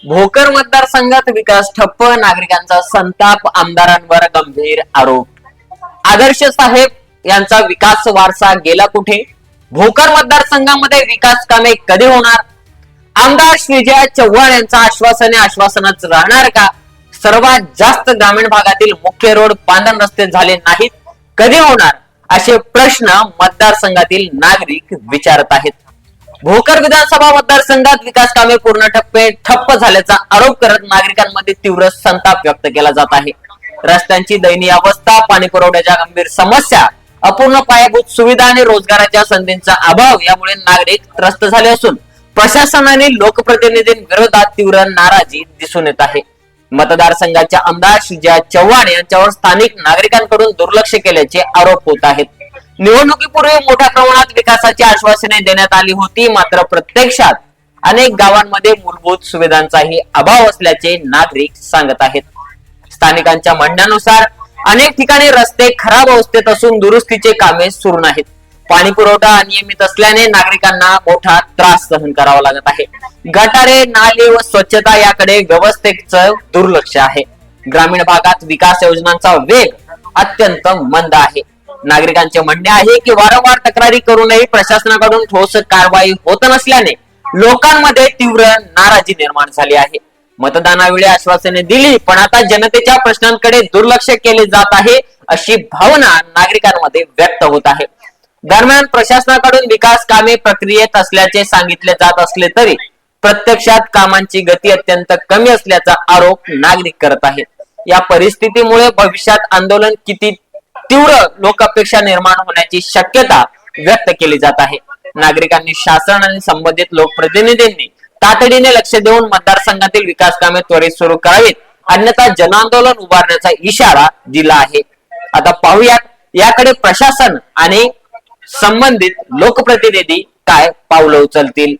भोकर मतदारसंघात विकास ठप्प, नागरिकांचा संताप, आमदारांवर गंभीर आरोप. आदर्श साहेब यांचा विकास वारसा गेला कुठे? भोकर मतदारसंघामध्ये विकास कामे कधी होणार? आमदार श्रीजय चव्हाण यांचा आश्वासनच राहणार का? सर्वात जास्त ग्रामीण भागातील मुख्य रोड बांधण रस्ते झाले नाहीत, कधी होणार? असे प्रश्न मतदारसंघातील नागरिक विचारत आहेत. भोकर विधानसभा मतदारसंघात विकास कामे पूर्ण ठप्प झाल्याचा आरोप करत नागरिकांमध्ये तीव्र संताप व्यक्त केला जात आहे. रस्त्यांची दयनीय अवस्था, पाणी पुरवठ्याच्या गंभीर समस्या, अपूर्ण पायाभूत सुविधा आणि रोजगाराच्या संधींचा अभाव यामुळे नागरिक त्रस्त झाले असून प्रशासनाने लोकप्रतिनिधींविरोधात तीव्र नाराजी दिसून येत आहे. मतदारसंघाच्या आमदार श्रीजय चव्हाण यांच्यावर स्थानिक नागरिकांकडून दुर्लक्ष केल्याचे आरोप होत आहेत. निवडणुकीपूर्वी मोठ्या प्रमाणात विकासाची आश्वासने देण्यात आली होती, मात्र प्रत्यक्षात अनेक गावांमध्ये मूलभूत सुविधांचाही अभाव असल्याचे नागरिक सांगत आहेत. स्थानिकांच्या म्हणण्यानुसार अनेक ठिकाणी रस्ते खराब अवस्थेत असून दुरुस्तीचे कामे सुरू नाहीत. पाणी पुरवठा अनियमित असल्याने नागरिकांना मोठा त्रास सहन करावा लागत आहे. गटारे, नाले व स्वच्छता याकडे व्यवस्थेचं दुर्लक्ष आहे. ग्रामीण भागात विकास योजनांचा वेग अत्यंत मंद आहे. नागरिकांचे म्हणणे आहे की वारंवार तक्रारी करूनही प्रशासनाकडून ठोस कारवाई होत नसल्याने लोकांमध्ये तीव्र नाराजी निर्माण झाली आहे. मतदानावेळी आश्वासने दिली, पण आता जनतेच्या प्रश्नांकडे दुर्लक्ष केले जात आहे, अशी भावना नागरिकांमध्ये व्यक्त होत आहे. दरम्यान प्रशासनाकडून विकास कामे प्रक्रियेत असल्याचे सांगितले जात असले तरी प्रत्यक्षात कामांची गती अत्यंत कमी असल्याचा आरोप नागरिक करत आहेत. या परिस्थितीमुळे भविष्यात आंदोलन किती तीव्र लोकापेक्षा निर्माण होण्याची शक्यता व्यक्त केली जात आहे. नागरिकांनी शासन आणि संबंधित लोकप्रतिनिधींनी तातडीने लक्ष देऊन मतदारसंघातील विकास कामे त्वरित सुरू करावीत, अन्यथा जनआंदोलन उभारण्याचा इशारा दिला आहे. आता पाहूयात याकडे प्रशासन आणि संबंधित लोकप्रतिनिधी काय पावलं उचलतील.